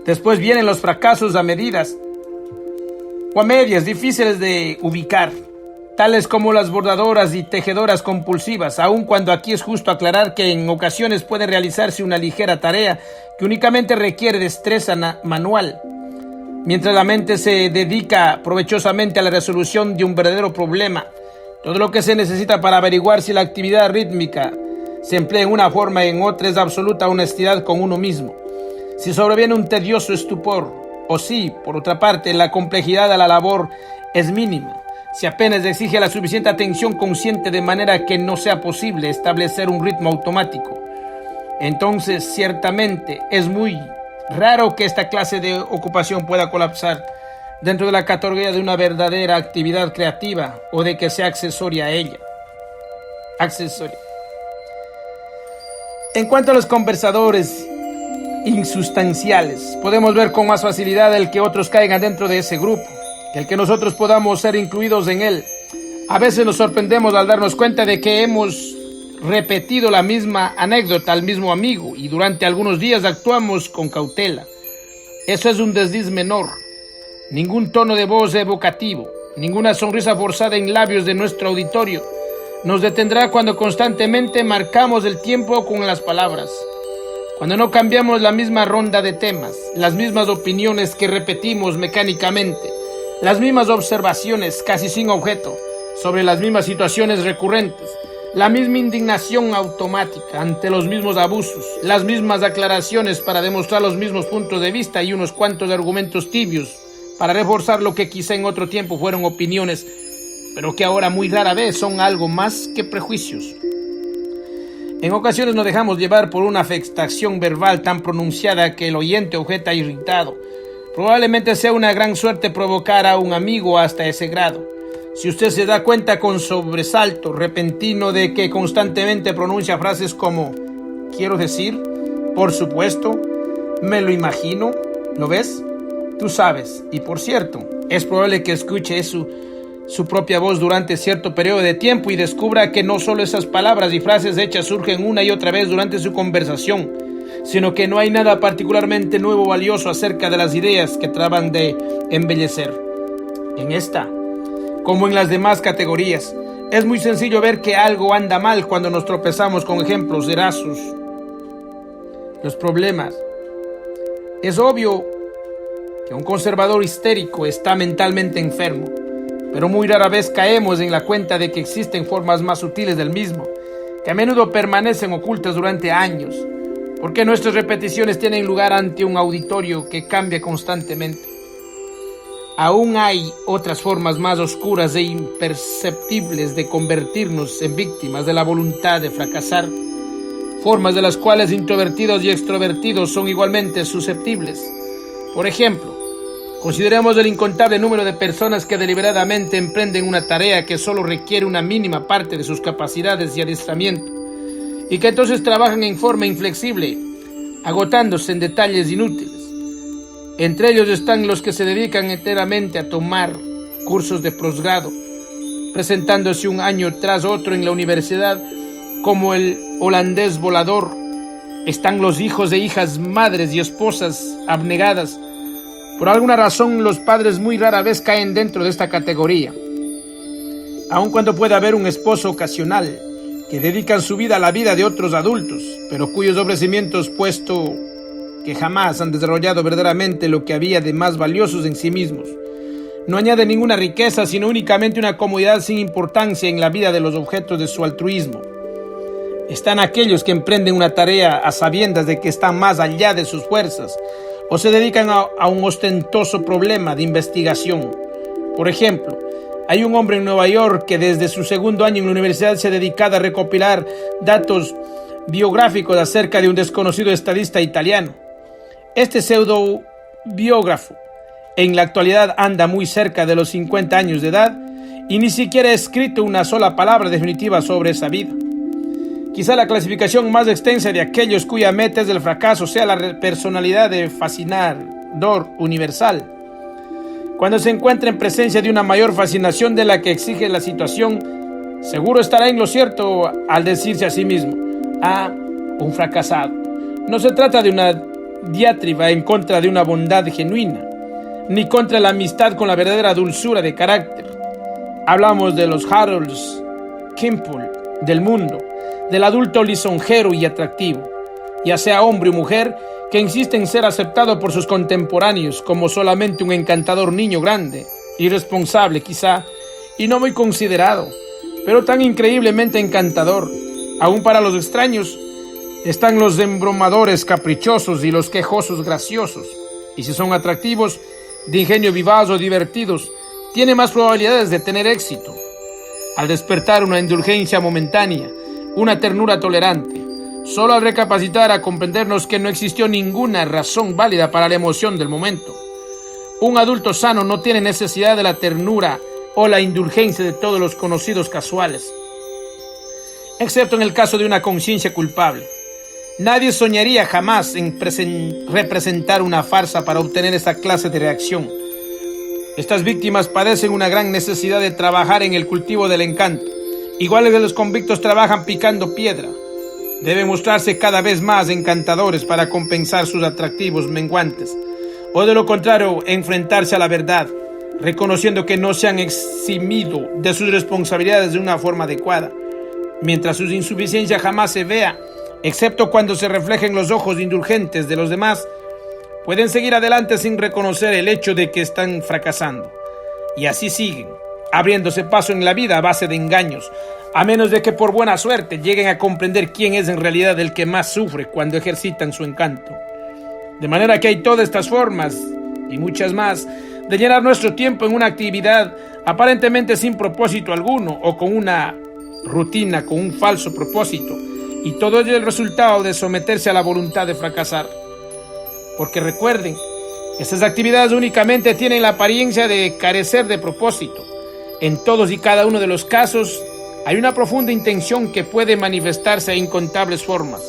Después vienen los fracasos a medidas o a medias difíciles de ubicar, tales como las bordadoras y tejedoras compulsivas, aun cuando aquí es justo aclarar que en ocasiones puede realizarse una ligera tarea que únicamente requiere destreza manual, mientras la mente se dedica provechosamente a la resolución de un verdadero problema. Todo lo que se necesita para averiguar si la actividad rítmica se emplea en una forma y en otra es absoluta honestidad con uno mismo. Si sobreviene un tedioso estupor, o si, por otra parte, la complejidad de la labor es mínima, si apenas exige la suficiente atención consciente de manera que no sea posible establecer un ritmo automático, entonces ciertamente es muy raro que esta clase de ocupación pueda colapsar dentro de la categoría de una verdadera actividad creativa o de que sea accesoria a ella. Accesoria. En cuanto a los conversadores insustanciales, podemos ver con más facilidad el que otros caigan dentro de ese grupo, que el que nosotros podamos ser incluidos en él. A veces nos sorprendemos al darnos cuenta de que hemos repetido la misma anécdota al mismo amigo y durante algunos días actuamos con cautela. Eso es un desliz menor. ningún tono de voz evocativo, ninguna sonrisa forzada en labios de nuestro auditorio nos detendrá cuando constantemente marcamos el tiempo con las palabras. Cuando no cambiamos la misma ronda de temas, las mismas opiniones que repetimos mecánicamente, las mismas observaciones casi sin objeto sobre las mismas situaciones recurrentes, la misma indignación automática ante los mismos abusos, las mismas aclaraciones para demostrar los mismos puntos de vista y unos cuantos argumentos tibios para reforzar lo que quizá en otro tiempo fueron opiniones, pero que ahora muy rara vez son algo más que prejuicios. En ocasiones nos dejamos llevar por una afectación verbal tan pronunciada que el oyente objeta irritado. Probablemente sea una gran suerte provocar a un amigo hasta ese grado. Si usted se da cuenta con sobresalto repentino de que constantemente pronuncia frases como «quiero decir», «por supuesto», «me lo imagino», ¿lo ves? Tú sabes, y por cierto, es probable que escuche su propia voz durante cierto periodo de tiempo y descubra que no solo esas palabras y frases hechas surgen una y otra vez durante su conversación, sino que no hay nada particularmente nuevo o valioso acerca de las ideas que tratan de embellecer. En esta, como en las demás categorías, es muy sencillo ver que algo anda mal cuando nos tropezamos con ejemplos veraces. Los problemas. Es obvio que un conservador histérico está mentalmente enfermo, pero muy rara vez caemos en la cuenta de que existen formas más sutiles del mismo, que a menudo permanecen ocultas durante años, porque nuestras repeticiones tienen lugar ante un auditorio que cambia constantemente. Aún hay otras formas más oscuras e imperceptibles de convertirnos en víctimas de la voluntad de fracasar, formas de las cuales introvertidos y extrovertidos son igualmente susceptibles. Por ejemplo, consideremos el incontable número de personas que deliberadamente emprenden una tarea que solo requiere una mínima parte de sus capacidades y adiestramiento, y que entonces trabajan en forma inflexible, agotándose en detalles inútiles. Entre ellos están los que se dedican enteramente a tomar cursos de posgrado, presentándose un año tras otro en la universidad como el holandés volador. Están los hijos e hijas, madres y esposas abnegadas. Por alguna razón, los padres muy rara vez caen dentro de esta categoría. Aun cuando puede haber un esposo ocasional que dedican su vida a la vida de otros adultos, pero cuyos ofrecimientos, puesto que jamás han desarrollado verdaderamente lo que había de más valiosos en sí mismos, no añade ninguna riqueza, sino únicamente una comodidad sin importancia en la vida de los objetos de su altruismo. Están aquellos que emprenden una tarea a sabiendas de que están más allá de sus fuerzas, o se dedican a un ostentoso problema de investigación. Por ejemplo, hay un hombre en Nueva York que desde su segundo año en la universidad se ha dedicado a recopilar datos biográficos acerca de un desconocido estadista italiano. Este pseudo biógrafo en la actualidad anda muy cerca de los 50 años de edad y ni siquiera ha escrito una sola palabra definitiva sobre esa vida. Quizá la clasificación más extensa de aquellos cuya meta es el fracaso sea la personalidad de fascinador universal. Cuando se encuentra en presencia de una mayor fascinación de la que exige la situación, seguro estará en lo cierto al decirse a sí mismo: un fracasado. No se trata de una diatriba en contra de una bondad genuina, ni contra la amistad con la verdadera dulzura de carácter. Hablamos de los Harolds Kimpel del mundo, del adulto lisonjero y atractivo, ya sea hombre o mujer, que insiste en ser aceptado por sus contemporáneos como solamente un encantador niño grande, irresponsable quizá, y no muy considerado, pero tan increíblemente encantador. Aún para los extraños están los embromadores caprichosos y los quejosos graciosos, y si son atractivos, de ingenio vivaz o divertidos, tiene más probabilidades de tener éxito. Al despertar una indulgencia momentánea, una ternura tolerante, solo al recapacitar a comprendernos que no existió ninguna razón válida para la emoción del momento. Un adulto sano no tiene necesidad de la ternura o la indulgencia de todos los conocidos casuales, excepto en el caso de una conciencia culpable. Nadie soñaría jamás en representar una farsa para obtener esa clase de reacción. Estas víctimas padecen una gran necesidad de trabajar en el cultivo del encanto, iguales que los convictos trabajan picando piedra. Deben mostrarse cada vez más encantadores para compensar sus atractivos menguantes, o de lo contrario, enfrentarse a la verdad, reconociendo que no se han eximido de sus responsabilidades de una forma adecuada, mientras su insuficiencia jamás se vea, excepto cuando se refleja en los ojos indulgentes de los demás, pueden seguir adelante sin reconocer el hecho de que están fracasando. Y así siguen, abriéndose paso en la vida a base de engaños, a menos de que por buena suerte lleguen a comprender quién es en realidad el que más sufre cuando ejercitan su encanto. De manera que hay todas estas formas, y muchas más, de llenar nuestro tiempo en una actividad aparentemente sin propósito alguno o con una rutina con un falso propósito, y todo ello es el resultado de someterse a la voluntad de fracasar. Porque recuerden, estas actividades únicamente tienen la apariencia de carecer de propósito. En todos y cada uno de los casos hay una profunda intención que puede manifestarse de incontables formas.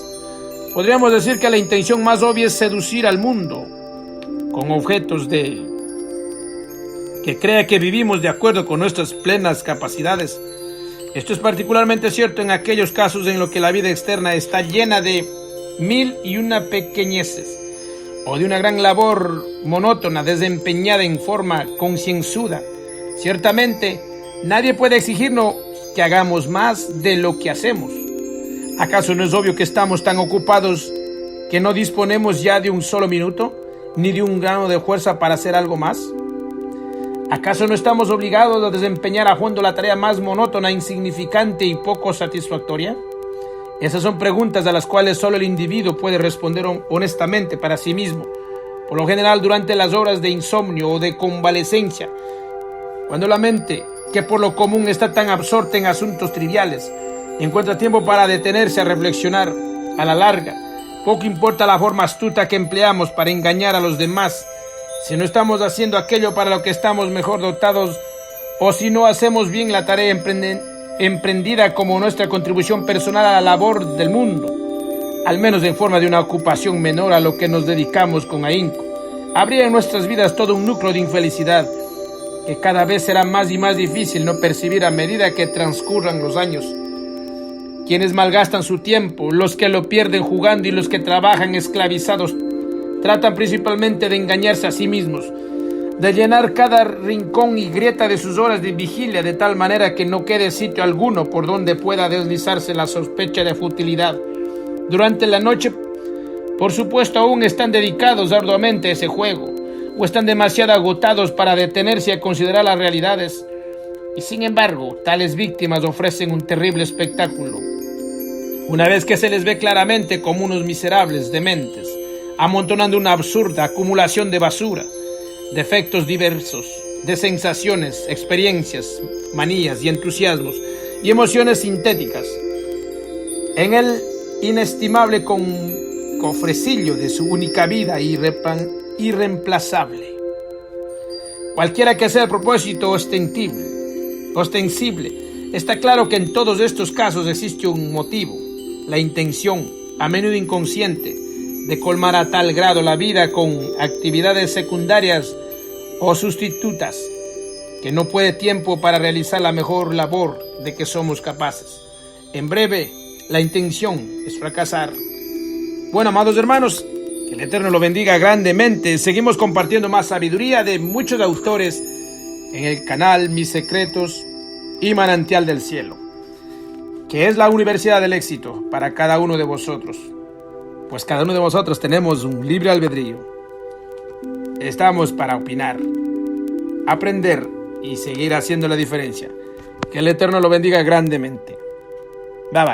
Podríamos decir que la intención más obvia es seducir al mundo con objetos que crea que vivimos de acuerdo con nuestras plenas capacidades. Esto es particularmente cierto en aquellos casos en los que la vida externa está llena de mil y una pequeñeces, o de una gran labor monótona desempeñada en forma concienzuda. Ciertamente, nadie puede exigirnos que hagamos más de lo que hacemos. ¿Acaso no es obvio que estamos tan ocupados que no disponemos ya de un solo minuto, ni de un grano de fuerza para hacer algo más? ¿Acaso no estamos obligados a desempeñar a fondo la tarea más monótona, insignificante y poco satisfactoria? Esas son preguntas a las cuales solo el individuo puede responder honestamente para sí mismo, por lo general durante las horas de insomnio o de convalecencia, cuando la mente, que por lo común está tan absorta en asuntos triviales, encuentra tiempo para detenerse a reflexionar. A la larga, poco importa la forma astuta que empleamos para engañar a los demás, si no estamos haciendo aquello para lo que estamos mejor dotados, o si no hacemos bien la tarea emprendida como nuestra contribución personal a la labor del mundo, al menos en forma de una ocupación menor a lo que nos dedicamos con ahínco, habría en nuestras vidas todo un núcleo de infelicidad que cada vez será más y más difícil no percibir a medida que transcurran los años. Quienes malgastan su tiempo, los que lo pierden jugando y los que trabajan esclavizados, tratan principalmente de engañarse a sí mismos, de llenar cada rincón y grieta de sus horas de vigilia de tal manera que no quede sitio alguno por donde pueda deslizarse la sospecha de futilidad. Durante la noche, por supuesto, aún están dedicados arduamente a ese juego, o están demasiado agotados para detenerse a considerar las realidades, y sin embargo, tales víctimas ofrecen un terrible espectáculo. Una vez que se les ve claramente como unos miserables dementes, amontonando una absurda acumulación de basura, de efectos diversos, de sensaciones, experiencias, manías y entusiasmos y emociones sintéticas, en el inestimable cofrecillo de su única vida irreemplazable. Cualquiera que sea el propósito ostensible, está claro que en todos estos casos existe un motivo, la intención, a menudo inconsciente, de colmar a tal grado la vida con actividades secundarias o sustitutas, que no puede tiempo para realizar la mejor labor de que somos capaces. En breve, la intención es fracasar. Bueno, amados hermanos, que el Eterno lo bendiga grandemente. Seguimos compartiendo más sabiduría de muchos autores en el canal Mis Secretos y Manantial del Cielo, que es la Universidad del Éxito para cada uno de vosotros. Pues cada uno de vosotros tenemos un libre albedrío. Estamos para opinar, aprender y seguir haciendo la diferencia. Que el Eterno lo bendiga grandemente. Bye bye.